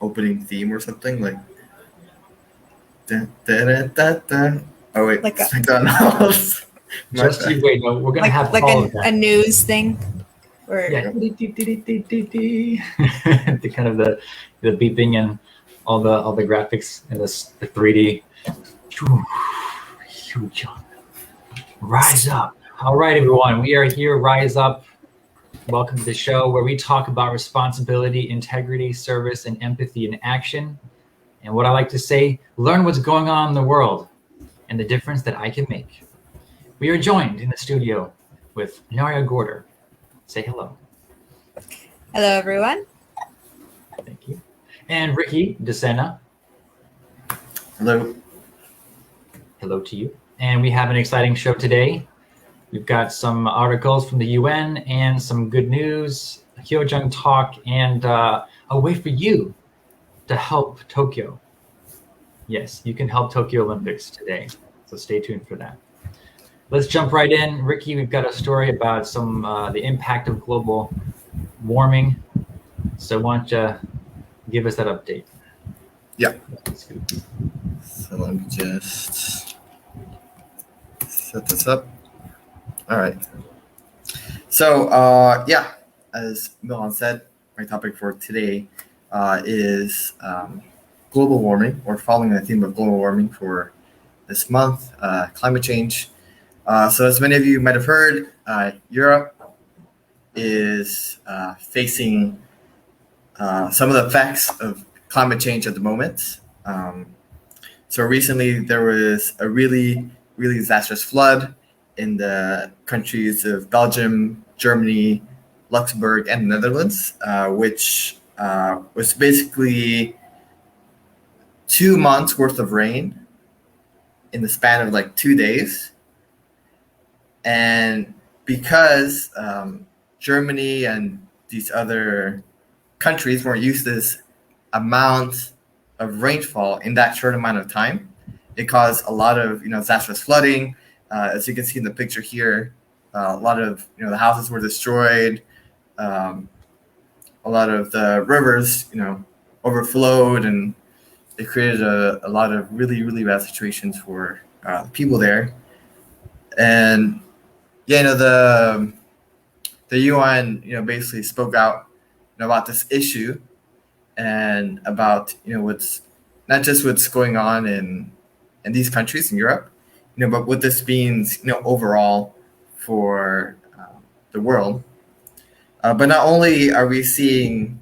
opening theme or something like. Da, da, da, da, da. Oh wait, Like it's McDonald's. Just you wait. No, we're gonna have all of that. a news thing, or Yeah, the kind of the beeping and all the graphics and the 3D. Huge. Rise up. All right, everyone. We are here. Rise up. Welcome to the show where we talk about responsibility, integrity, service, and empathy in action. And what I like to say, learn what's going on in the world and the difference that I can make. We are joined in the studio with Naria Gorder. Say hello. Hello, everyone. Thank you. And Ricky DeSena. Hello. Hello to you. And we have an exciting show today. We've got some articles from the UN and some good news, Hyojung talk, and a way for you to help Tokyo. Yes, you can help Tokyo Olympics today. So stay tuned for that. Let's jump right in. Ricky, we've got a story about the impact of global warming. So why don't you give us that update? Yeah. So let me just set this up. All right. So as Milan said, my topic for today is global warming, or following the theme of global warming for this month, climate change. So as many of you might have heard, Europe is facing some of the effects of climate change at the moment. So recently there was a really, really disastrous flood in the countries of Belgium, Germany, Luxembourg, and the Netherlands, which was basically 2 months worth of rain in the span of like 2 days. And because Germany and these other countries weren't used to this amount of rainfall in that short amount of time, it caused a lot of disastrous flooding. As you can see in the picture here, a lot of the houses were destroyed. A lot of the rivers overflowed, and it created a lot of really, really bad situations for the people there. And the UN basically spoke out about this issue and about what's not just what's going on in these countries in Europe, but what this means overall for the world. But not only are we seeing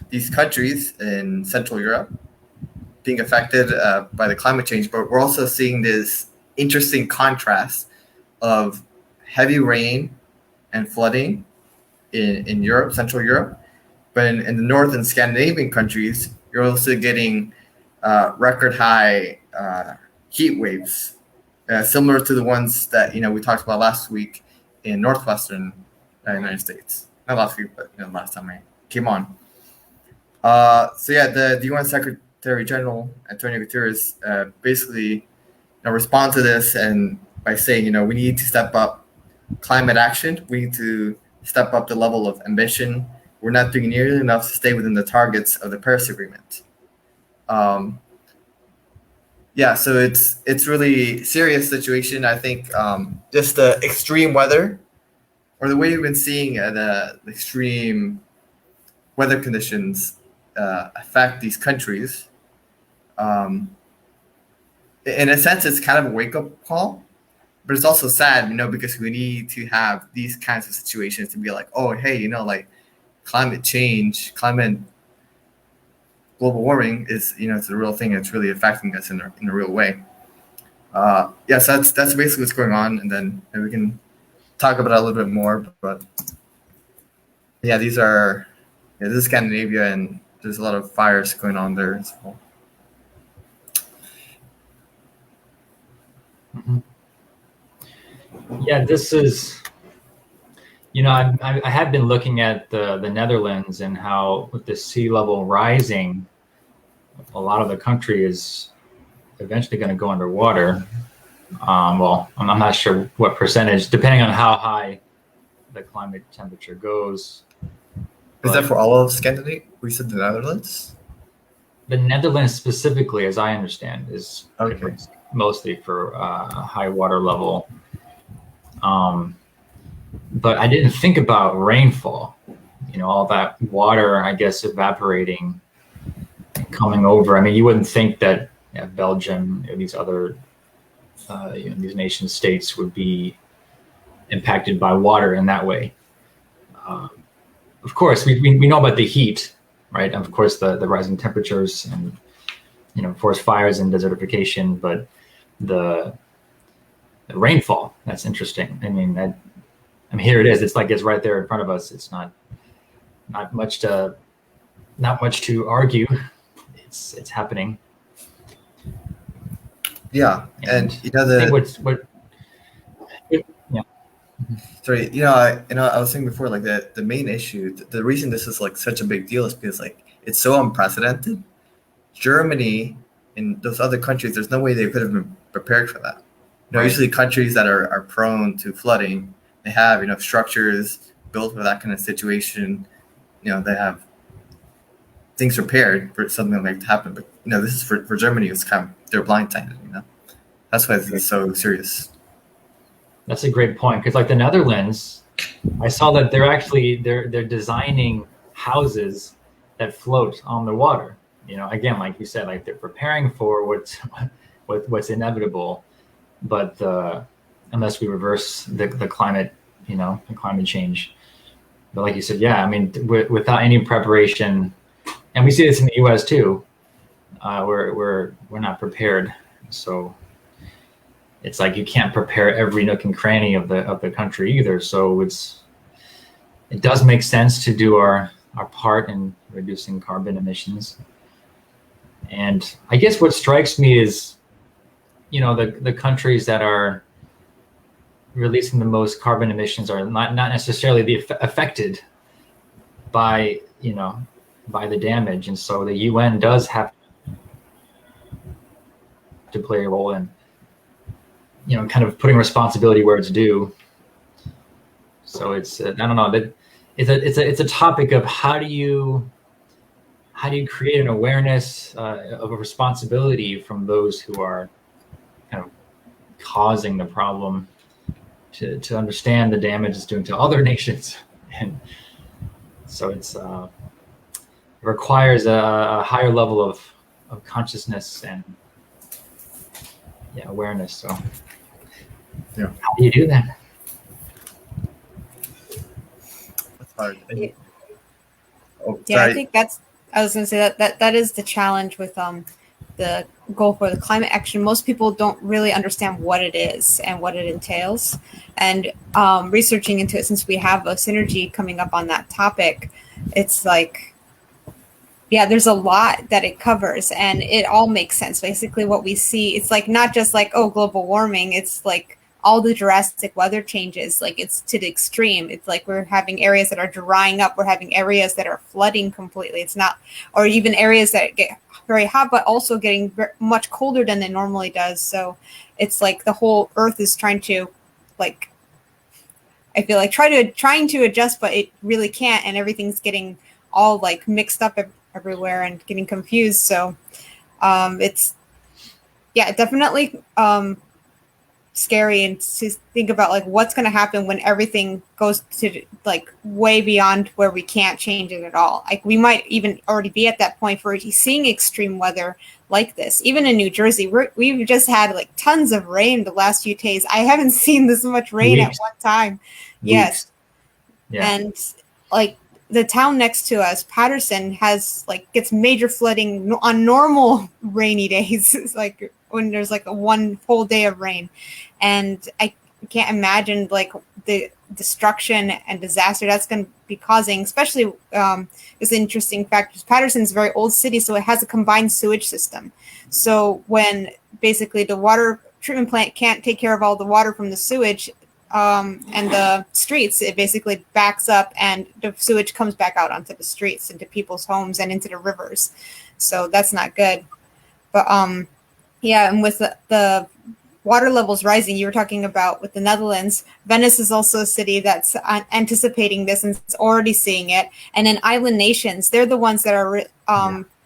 these countries in Central Europe being affected by the climate change, but we're also seeing this interesting contrast of heavy rain and flooding in Europe, Central Europe. But in the North and Scandinavian countries, you're also getting record high heat waves, similar to the ones that we talked about last week in northwestern United States. Not last week, but last time I came on. The UN Secretary General Antonio Guterres basically respond to this and by saying we need to step up climate action. We need to step up the level of ambition. We're not doing nearly enough to stay within the targets of the Paris Agreement. So it's really serious situation. I think just the extreme weather, or the way we've been seeing the extreme weather conditions affect these countries. In a sense, it's kind of a wake-up call, but it's also sad, because we need to have these kinds of situations to be like, oh, hey, like climate change, global warming is, it's a real thing. It's really affecting us in a real way. So that's basically what's going on, and then we can talk about it a little bit more. But this is Scandinavia, and there's a lot of fires going on there as well. Mm-hmm. Yeah, this is, I have been looking at the Netherlands and how with the sea level rising, a lot of the country is eventually going to go underwater. I'm not sure what percentage, depending on how high the climate temperature goes. Is that But for all of Scandinavia? We said the Netherlands? the Netherlands specifically, as I understand, is at Okay. risk, mostly for high water level. But I didn't think about rainfall. All that water, I guess, evaporating, coming over. I mean, you wouldn't think that Belgium or these other these nation states would be impacted by water in that way. Of course, we know about the heat, right? Of course, the rising temperatures and forest fires and desertification, but the rainfall, that's interesting. I mean, here it is. It's like it's right there in front of us. It's not much to argue. It's happening. Yeah, and I think what yeah. Sorry, I was saying before, like the main issue, the reason this is like such a big deal is because like it's so unprecedented. Germany and those other countries, there's no way they could have been prepared for that. Right. Usually countries that are prone to flooding, they have structures built for that kind of situation. They have things prepared for something like to happen. But this is for Germany. It's kind of they're blindsided. That's why it's so serious. That's a great point, because like the Netherlands, I saw that they're designing houses that float on the water. Again, like you said, like they're preparing for what's inevitable, but unless we reverse the climate, the climate change. But like you said, yeah, I mean, without any preparation, and we see this in the U.S. too, we're not prepared. So it's like you can't prepare every nook and cranny of the country either. So it does make sense to do our part in reducing carbon emissions. And I guess what strikes me is, the countries that are releasing the most carbon emissions are not necessarily affected by the damage. And so the UN does have to play a role in kind of putting responsibility where it's due. So it's I don't know, that it's a topic of how do you create an awareness of a responsibility from those who are kind of causing the problem to understand the damage it's doing to other nations. And so it requires a higher level of consciousness and awareness. So yeah, how do you do that? That's hard. Yeah, I think I was going to say that is the challenge with the goal for the climate action. Most people don't really understand what it is and what it entails. And researching into it, since we have a synergy coming up on that topic, it's like, yeah, there's a lot that it covers and it all makes sense. Basically what we see, it's like not just like, oh, global warming, it's like all the drastic weather changes, like it's to the extreme. It's like we're having areas that are drying up. We're having areas that are flooding completely. It's not, or even areas that get very hot, but also getting much colder than it normally does. So it's like the whole earth is trying to, like, I feel like trying to adjust, but it really can't. And everything's getting all like mixed up everywhere and getting confused. So it's, yeah, definitely scary, and to think about like what's going to happen when everything goes to like way beyond where we can't change it at all. Like we might even already be at that point for seeing extreme weather like this. Even in New Jersey, we've just had like tons of rain the last few days. I haven't seen this much rain at one time. Yes. Yeah. And like the town next to us, Patterson, has like gets major flooding on normal rainy days. It's like when there's like a one whole day of rain. And I can't imagine like the destruction and disaster that's going to be causing, especially is an interesting fact. Patterson's a very old city, so it has a combined sewage system. So when basically the water treatment plant can't take care of all the water from the sewage and the streets, it basically backs up and the sewage comes back out onto the streets, into people's homes and into the rivers. So that's not good. But yeah, and with the water levels rising. You were talking about with the Netherlands. Venice is also a city that's anticipating this and is already seeing it. And in island nations, they're the ones that are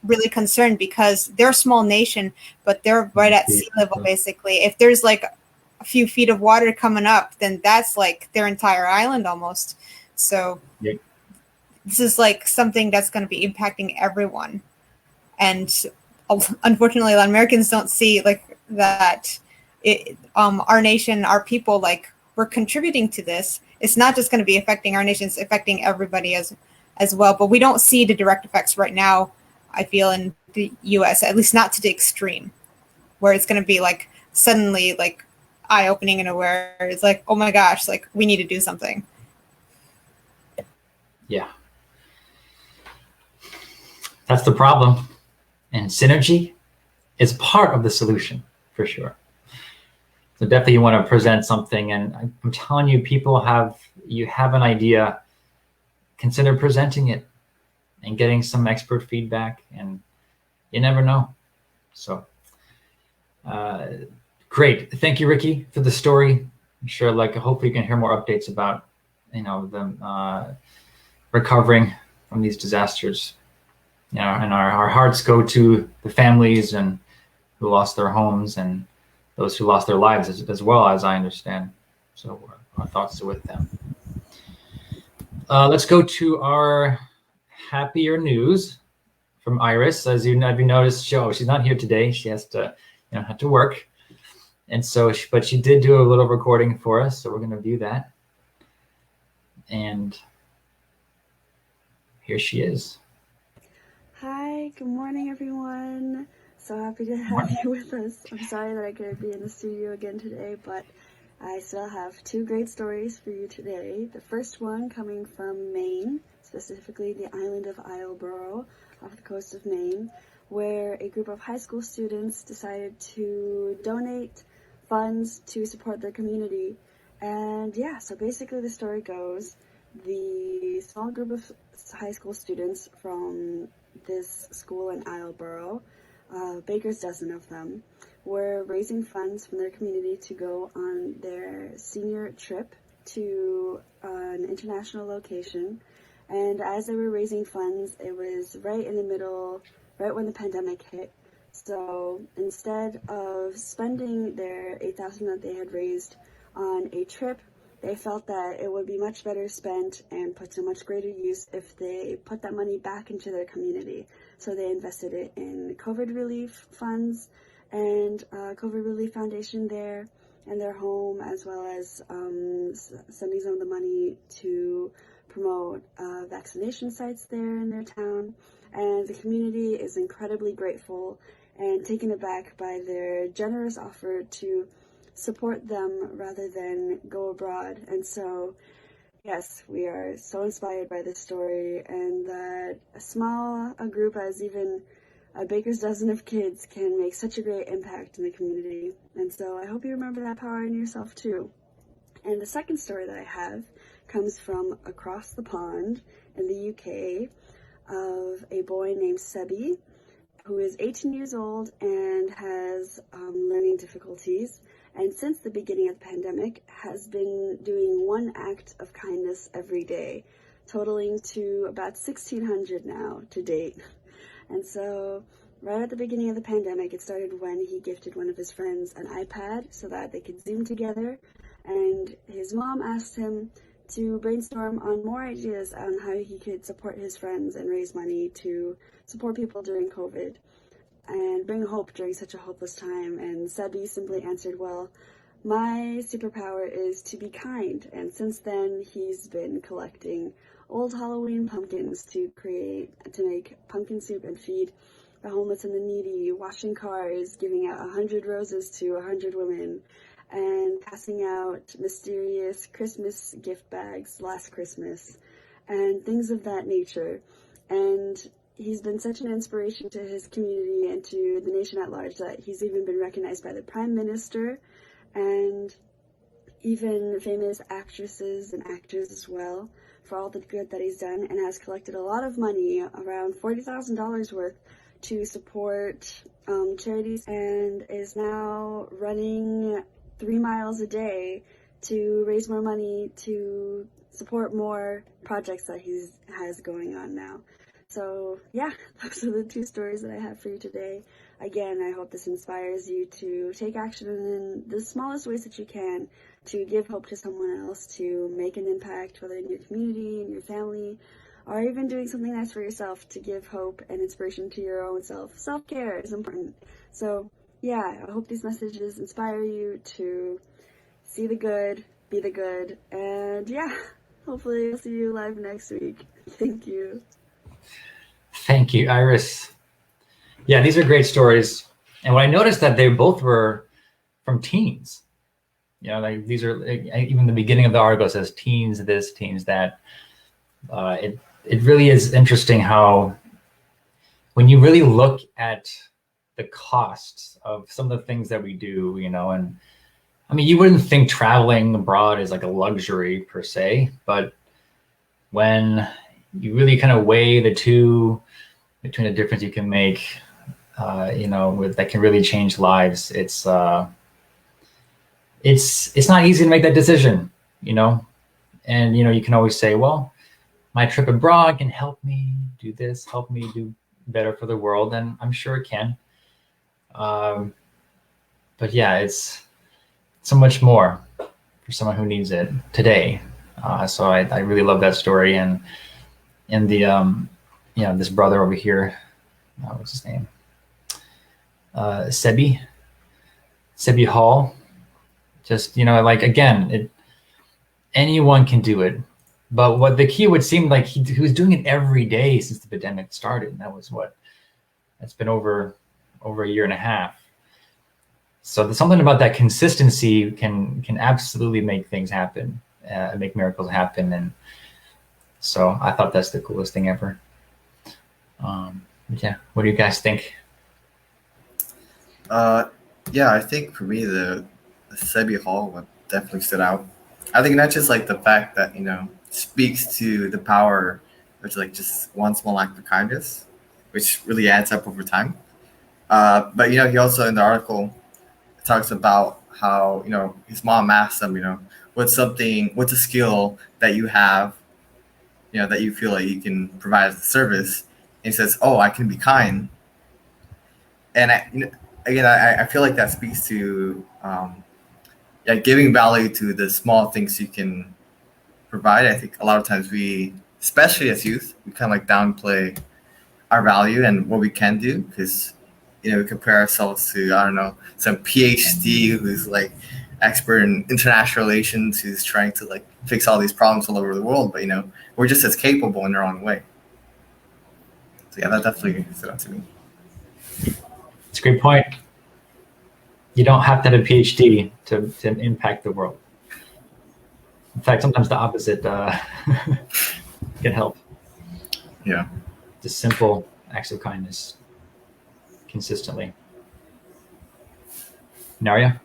really concerned because they're a small nation, but they're right at sea level, basically. If there's like a few feet of water coming up, then that's like their entire island almost. So this is like something that's going to be impacting everyone. And unfortunately, Americans don't see like that. Our nation, our people, like we're contributing to this. It's not just going to be affecting our nation; it's affecting everybody as well. But we don't see the direct effects right now. I feel in the U.S., at least not to the extreme, where it's going to be like suddenly like eye-opening and where it's like, oh my gosh, like we need to do something. Yeah, that's the problem, and synergy is part of the solution for sure. So definitely you want to present something, and I'm telling you, you have an idea, consider presenting it and getting some expert feedback, and you never know. So great. Thank you, Ricky, for the story. I'm sure like hopefully you can hear more updates about, them recovering from these disasters. And our hearts go to the families and who lost their homes and those who lost their lives as well, as I understand. So our thoughts are with them. Let's go to our happier news from Iris. As you noticed, she's not here today. She has to, have to work. And so, but she did do a little recording for us. So we're going to view that. And here she is. Hi, good morning, everyone. So happy to have you with us. I'm sorry that I couldn't be in the studio again today, but I still have two great stories for you today. The first one coming from Maine, specifically the island of Islesboro off the coast of Maine, where a group of high school students decided to donate funds to support their community. And yeah, so basically the story goes, the small group of high school students from this school in Islesboro, baker's dozen of them, were raising funds from their community to go on their senior trip to an international location. And as they were raising funds, it was right in the middle, right when the pandemic hit. So instead of spending their $8,000 that they had raised on a trip, they felt that it would be much better spent and put to much greater use if they put that money back into their community. So they invested it in COVID relief funds and COVID Relief Foundation there in their home, as well as sending some of the money to promote vaccination sites there in their town. And the community is incredibly grateful and taken aback by their generous offer to support them rather than go abroad. And so, yes, we are so inspired by this story, and that a group as even a baker's dozen of kids can make such a great impact in the community. And so I hope you remember that power in yourself too. And the second story that I have comes from across the pond in the UK of a boy named Sebi, who is 18 years old and has learning difficulties. And since the beginning of the pandemic, has been doing one act of kindness every day, totaling to about 1,600 now to date. And so right at the beginning of the pandemic, it started when he gifted one of his friends an iPad so that they could Zoom together. And his mom asked him to brainstorm on more ideas on how he could support his friends and raise money to support people during COVID and bring hope during such a hopeless time. And Sebi simply answered, well, my superpower is to be kind. And since then, he's been collecting old Halloween pumpkins to make pumpkin soup and feed the homeless and the needy, washing cars, giving out 100 roses to 100 women, and passing out mysterious Christmas gift bags last Christmas, and things of that nature. And he's been such an inspiration to his community and to the nation at large that he's even been recognized by the Prime Minister and even famous actresses and actors as well for all the good that he's done, and has collected a lot of money, around $40,000 worth, to support charities and is now running 3 miles a day to raise more money to support more projects that he has going on now. So yeah, those are the 2 stories that I have for you today. Again, I hope this inspires you to take action in the smallest ways that you can to give hope to someone else, to make an impact, whether in your community, in your family, or even doing something nice for yourself to give hope and inspiration to your own self. Self-care is important. So yeah, I hope these messages inspire you to see the good, be the good, and yeah, hopefully I'll see you live next week. Thank you. Thank you, Iris. Yeah, these are great stories. And what I noticed that they both were from teens. You know, like these are, even the beginning of the article says teens this, teens that. It really is interesting how when you really look at the costs of some of the things that we do, you know, and I mean, you wouldn't think traveling abroad is like a luxury per se, but when you really kind of weigh the two between the difference you can make, you know, that can really change lives, it's not easy to make that decision, you know, and, you know, you can always say, well, my trip abroad can help me do this, help me do better for the world, and I'm sure it can. But yeah, it's so much more for someone who needs it today. So I really love that story, and the you know, this brother over here, what's his name? Sebi Hall. Just, you know, like again, anyone can do it. But what the key would seem like he was doing it every day since the pandemic started. And that was that's been over a year and a half. So there's something about that consistency can absolutely make things happen, make miracles happen. And so I thought that's the coolest thing ever. Yeah, what do you guys think? Yeah, I think for me the Sebi Hall one definitely stood out. I think not just like the fact that, you know, speaks to the power of like just one small act of kindness, which really adds up over time. But you know, he also in the article talks about how, you know, his mom asked him, you know, what's a skill that you have, you know, that you feel like you can provide as a service. And he says, "Oh, I can be kind." And I feel like that speaks to yeah, giving value to the small things you can provide. I think a lot of times we, especially as youth, we kind of like downplay our value and what we can do because, you know, we compare ourselves to, I don't know, some PhD who's like expert in international relations who's trying to like fix all these problems all over the world. But, you know, we're just as capable in our own way. So yeah, that definitely stood out to me. It's a great point. You don't have to have a PhD to impact the world. In fact, sometimes the opposite can help. Yeah. Just simple acts of kindness consistently. Naria?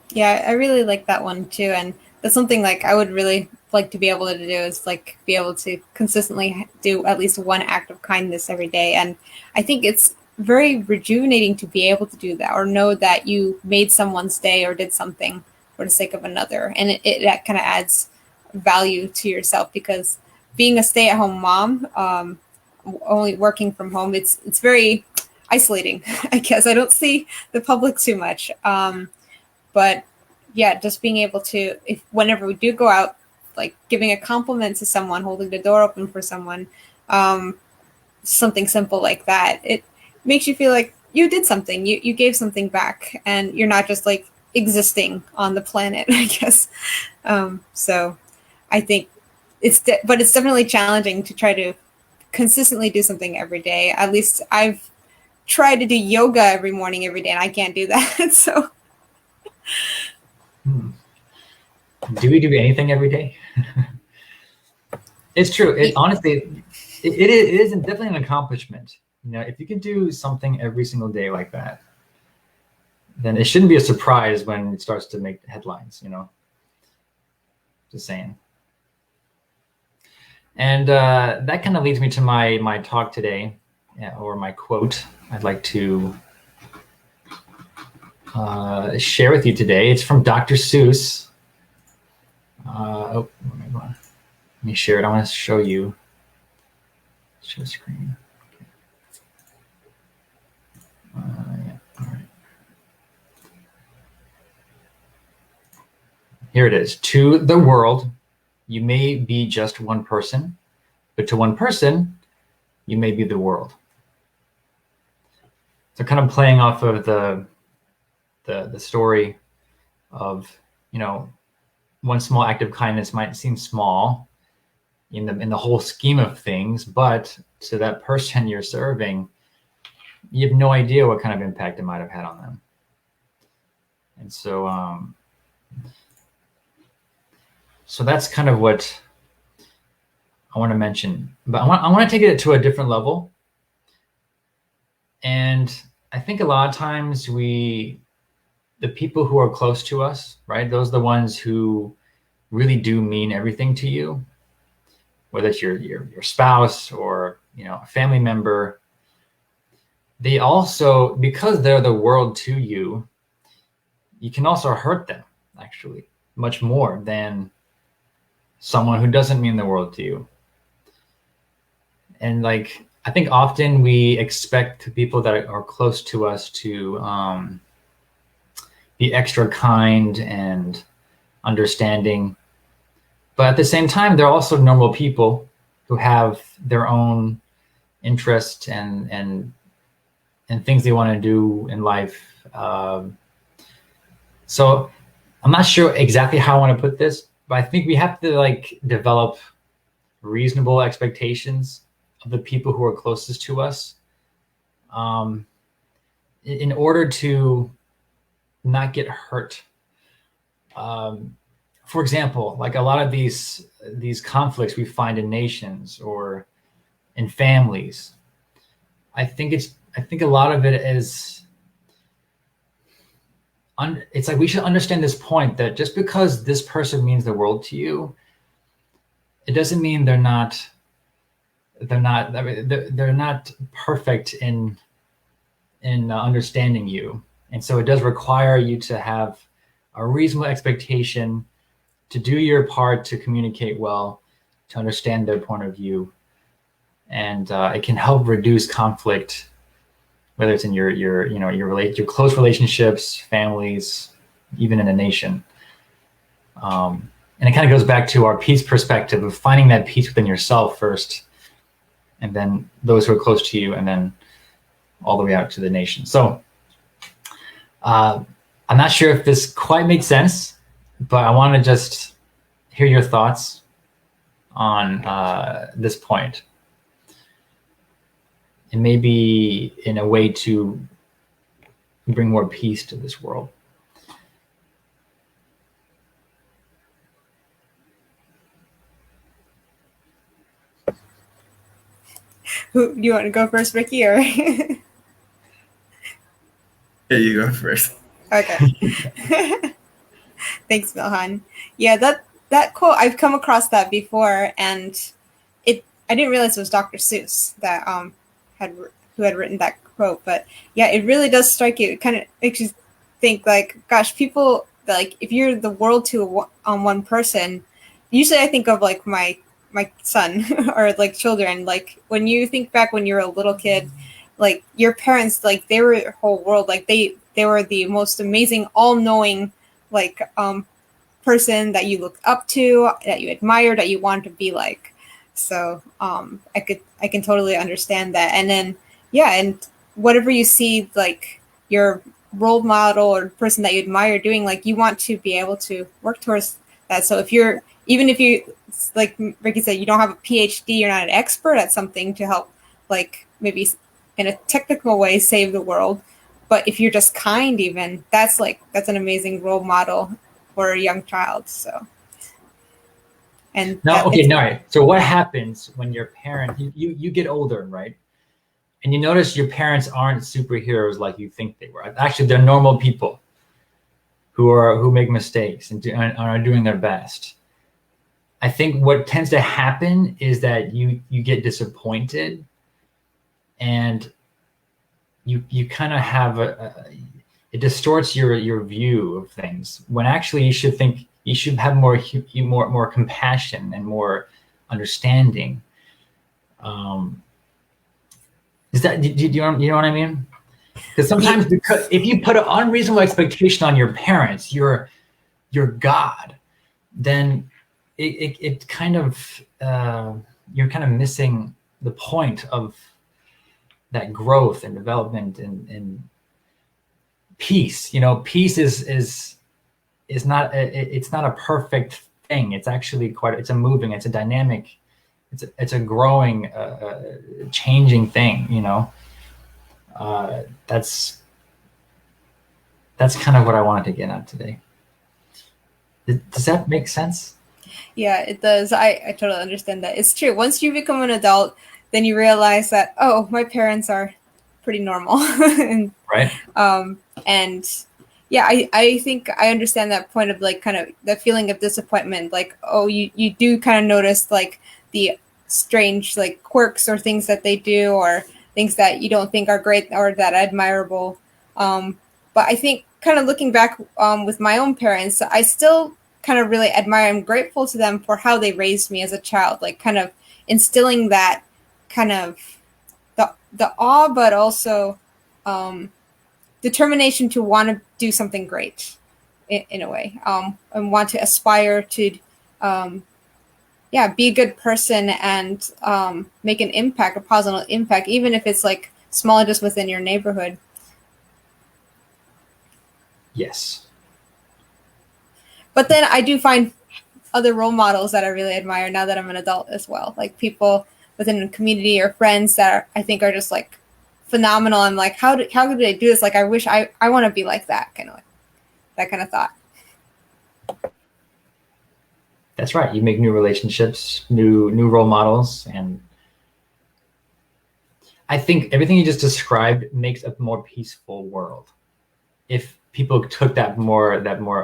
Yeah, I really like that one too. And that's something like I would really like to be able to do is like be able to consistently do at least one act of kindness every day. And I think it's very rejuvenating to be able to do that or know that you made someone's day or did something for the sake of another. And that kind of adds value to yourself because being a stay-at-home mom, only working from home, it's very isolating, I guess. I don't see the public too much. But yeah, just being able to, if whenever we do go out, like giving a compliment to someone, holding the door open for someone, something simple like that, it makes you feel like you did something, you gave something back, and you're not just like existing on the planet, I guess. So I think but it's definitely challenging to try to consistently do something every day. At least I've tried to do yoga every morning, every day, and I can't do that. So. Do we do anything every day? It's true. Honestly, it is definitely an accomplishment. You know, if you can do something every single day like that, then it shouldn't be a surprise when it starts to make headlines, you know. Just saying. And that kind of leads me to my talk today. or my quote I'd like to share with you today. It's from Dr. Seuss. Let me share it. I want to show you. Share screen. Yeah. All right. Here it is. To the world, you may be just one person, but to one person, you may be the world. So kind of playing off of the story of, one small act of kindness might seem small in the whole scheme of things, but to that person you're serving, you have no idea what kind of impact it might have had on them. And so, so that's kind of what I want to mention. But I want to take it to a different level. And I think a lot of times the people who are close to us, right? Those are the ones who really do mean everything to you, whether it's your spouse or, a family member. They also, because they're the world to you, you can also hurt them, actually, much more than someone who doesn't mean the world to you. And I think often we expect the people that are close to us to be extra kind and understanding. But at the same time, they're also normal people who have their own interests and things they want to do in life. So I'm not sure exactly how I want to put this, but I think we have to develop reasonable expectations of the people who are closest to us, in order to not get hurt. For example, a lot of these conflicts we find in nations or in families, I think a lot of it is, it's we should understand this point that just because this person means the world to you, it doesn't mean they're not perfect in understanding you. And so it does require you to have a reasonable expectation to do your part to communicate well, to understand their point of view. And it can help reduce conflict, whether it's in your close relationships, families, even in a nation. And it kind of goes back to our peace perspective of finding that peace within yourself first, and then those who are close to you, and then all the way out to the nation. So I'm not sure if this quite makes sense, but I want to just hear your thoughts on this point. And maybe in a way to bring more peace to this world. Who do you want to go first, Ricky, or? Here, you go first. Okay. Thanks, Milhan. Yeah, that quote, I've come across that before, and I didn't realize it was Dr. Seuss that who had written that quote. But yeah, it really does strike you. It kind of makes you think gosh, people if you're the world to one person. Usually, I think of my son or children. When you think back when you were a little kid, your parents, they were your whole world. They were the most amazing, all-knowing person that you looked up to, that you admired, that you wanted to be like. So I can totally understand that. And then and whatever you see your role model or person that you admire doing, you want to be able to work towards that. So if you, like Ricky said, you don't have a PhD, you're not an expert at something to help maybe in a technical way save the world, but if you're just kind, even that's an amazing role model for a young child. So and so what happens when your parent you get older, right, and you notice your parents aren't superheroes like you think they were? Actually, they're normal people who make mistakes and are doing their best. I think what tends to happen is that you get disappointed and you kind of have it distorts your view of things, when actually you should have more compassion and more understanding. Is that, you know what I mean? Because sometimes, because if you put an unreasonable expectation on your parents, your God, then it kind of you're kind of missing the point of that growth and development and peace. You know, peace is not it's not a perfect thing. It's actually it's a dynamic, it's a growing, changing thing. You know, that's kind of what I wanted to get at today. Does that make sense? Yeah, it does. I totally understand that. It's true. Once you become an adult, then you realize that, oh, my parents are pretty normal. And, right. And yeah, I think I understand that point of like kind of that feeling of disappointment. Like, oh, you do kind of notice like the strange like quirks or things that they do, or things that you don't think are great or that admirable. But I think kind of looking back with my own parents, I still kind of really admire and grateful to them for how they raised me as a child, like kind of instilling that kind of the awe, but also determination to want to do something great in a way, and want to aspire to be a good person and make an impact, a positive impact, even if it's like small, just within your neighborhood. Yes. But then I do find other role models that I really admire now that I'm an adult as well. Like people within the community or friends that I think are just like phenomenal. I'm like, how did they do this? Like, I wish I want to be like that, kind of like that kind of thought. That's right. You make new relationships, new role models, and I think everything you just described makes a more peaceful world. If people took that more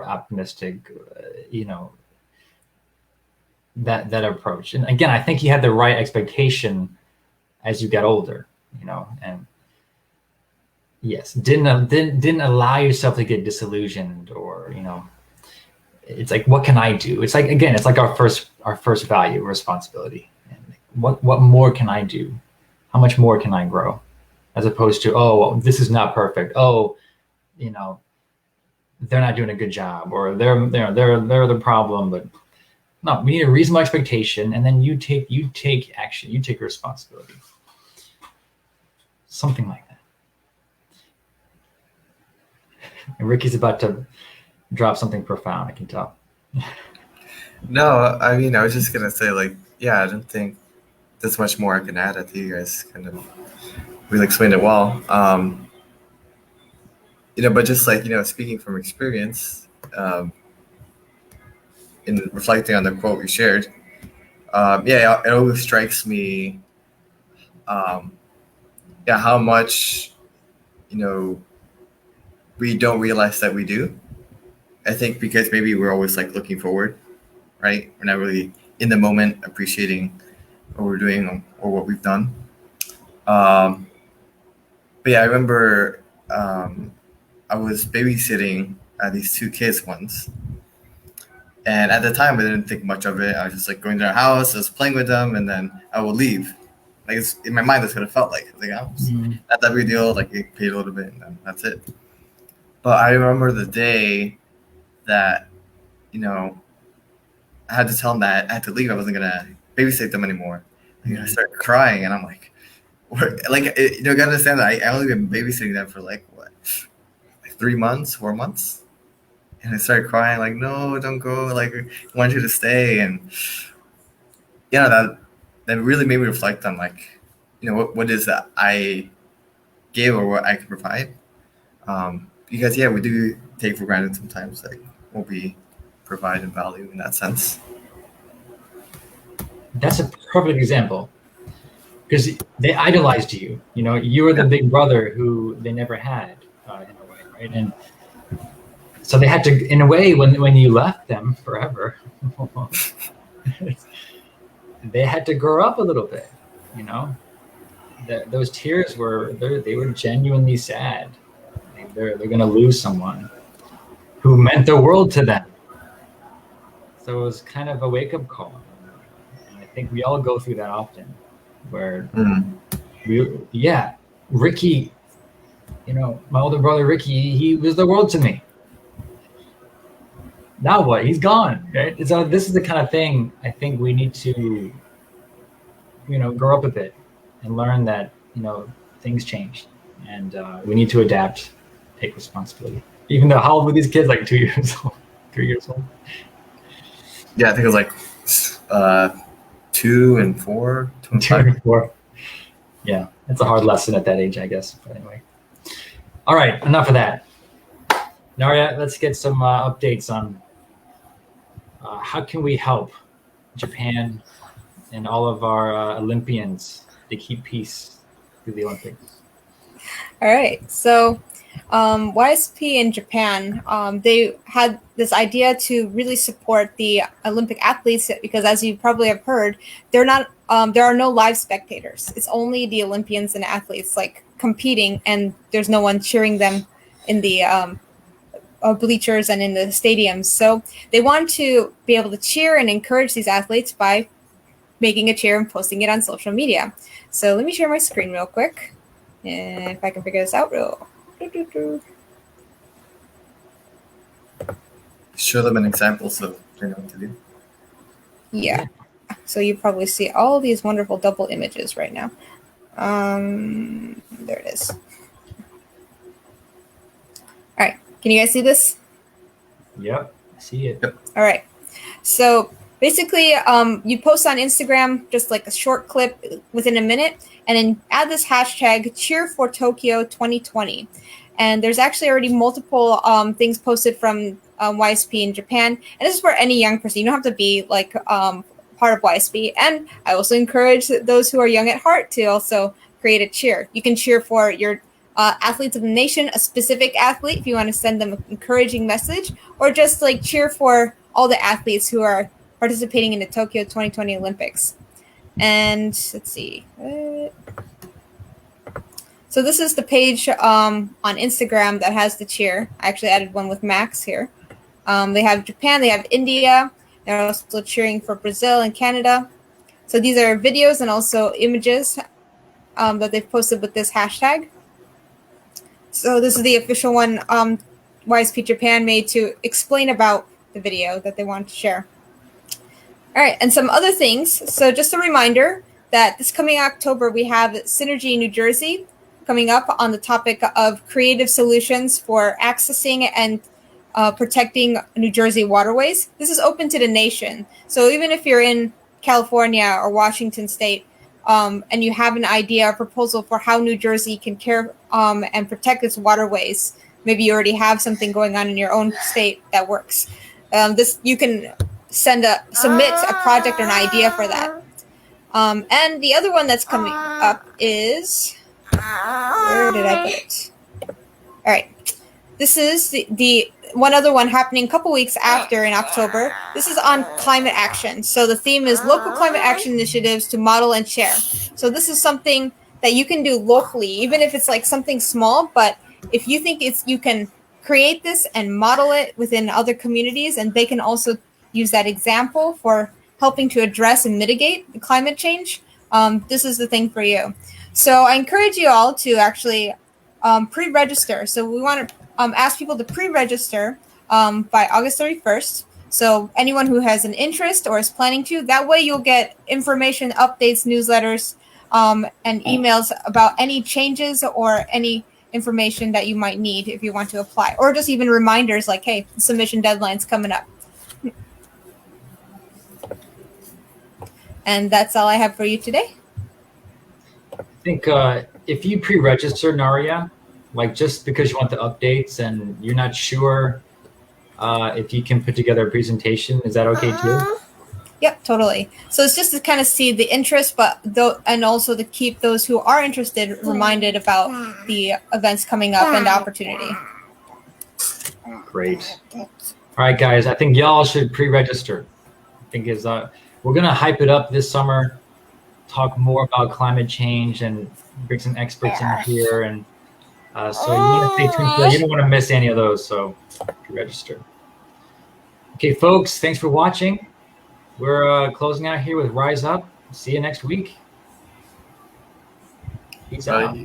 optimistic, that approach. And again, I think you had the right expectation as you get older, and yes, didn't allow yourself to get disillusioned, or it's like, what can I do? It's like, again, it's like our first value, responsibility. And what more can I do? How much more can I grow? As opposed to, oh, this is not perfect. Oh, they're not doing a good job, or they're the problem. But no, we need a reasonable expectation, and then you take action, you take responsibility. Something like that. And Ricky's about to drop something profound, I can tell. No, I mean, I was just gonna say, like, yeah, I don't think there's much more I can add. I think you guys kind of really explained it well. But just like, speaking from experience, in reflecting on the quote we shared, it always strikes me, how much, we don't realize that we do. I think because maybe we're always like looking forward, right? We're not really in the moment appreciating what we're doing or what we've done. But yeah, I remember I was babysitting these two kids once. And at the time, I didn't think much of it. I was just like going to their house, I was playing with them, and then I would leave. Like, in my mind, that's what it felt like. Like, I was not that big deal. Like, I paid a little bit, and then that's it. But I remember the day that, I had to tell them that I had to leave. I wasn't gonna babysit them anymore. I started crying, and I'm like, you gotta understand that I only been babysitting them for like 3 months, 4 months. And I started crying, like, no, don't go. Like, I want you to stay. And that really made me reflect on, like, what is that I give or what I can provide. Because we do take for granted sometimes, like, what we provide and value in that sense. That's a perfect example, because they idolized you. You were the big brother who they never had, in a way, right? And so they had to, in a way, when you left them forever, they had to grow up a little bit, those tears they were genuinely sad. They're going to lose someone who meant the world to them. So it was kind of a wake-up call. And I think we all go through that often, where Ricky, my older brother Ricky, he was the world to me. Now what? He's gone, right? So this is the kind of thing I think we need to, grow up a bit and learn that, things change, and we need to adapt, take responsibility. Even though, how old were these kids? Like 2 years old, 3 years old? Yeah, I think it was like 2 and 4. 2 and 4. Yeah, it's a hard lesson at that age, I guess. But anyway. All right, enough of that. Naria, let's get some updates on how can we help Japan and all of our Olympians to keep peace through the Olympics. All right, so YSP in Japan, they had this idea to really support the Olympic athletes because, as you probably have heard, there are no live spectators. It's only the Olympians and athletes like competing, and there's no one cheering them in the bleachers and in the stadiums. So they want to be able to cheer and encourage these athletes by making a cheer and posting it on social media. So let me share my screen real quick, and if I can figure this out real. Show them an example so they know what to do. Yeah. So you probably see all these wonderful double images right now. There it is. All right. Can you guys see this? Yep, I see it. Yep. All right. So basically, you post on Instagram just like a short clip within a minute, and then add this hashtag Cheer for Tokyo 2020. And there's actually already multiple things posted from YSP in Japan. And this is for any young person. You don't have to be like part of YSP. And I also encourage those who are young at heart to also create a cheer. You can cheer for your athletes of the nation, a specific athlete, if you want to send them an encouraging message, or just like cheer for all the athletes who are participating in the Tokyo 2020 Olympics. And let's see. So this is the page on Instagram that has the cheer. I actually added one with Max here. They have Japan, they have India. They're also cheering for Brazil and Canada. So these are videos and also images that they've posted with this hashtag. So this is the official one YSP Japan made to explain about the video that they want to share. All right, and some other things. So just a reminder that this coming October, we have Synergy New Jersey coming up on the topic of creative solutions for accessing and protecting New Jersey waterways. This is open to the nation. So even if you're in California or Washington State and you have an idea or proposal for how New Jersey can care and protect its waterways, maybe you already have something going on in your own state that works. You can submit a project or an idea for that. And the other one that's coming up is, where did I put it? All right. This is the one other one happening a couple weeks after in October. This is on climate action. So the theme is local climate action initiatives to model and share. So this is something that you can do locally, even if it's like something small, but if you think you can create this and model it within other communities, and they can also use that example for helping to address and mitigate the climate change, this is the thing for you. So I encourage you all to actually pre-register. So we want to ask people to pre-register by August 31st. So anyone who has an interest or is planning to, that way you'll get information, updates, newsletters, and emails about any changes or any information that you might need if you want to apply, or just even reminders like, hey, submission deadline's coming up. And that's all I have for you today. I think if you pre-register, Naria, like just because you want the updates and you're not sure if you can put together a presentation, is that okay too? Yep, totally. So it's just to kind of see the interest, and also to keep those who are interested reminded about the events coming up and the opportunity. Great. All right, guys, I think y'all should pre-register. I think we're going to hype it up this summer, talk more about climate change and bring some experts in here, and so you want to stay tuned for that. You don't want to miss any of those, so register. Okay, folks, thanks for watching. We're closing out here with Rise Up. See you next week. Peace out.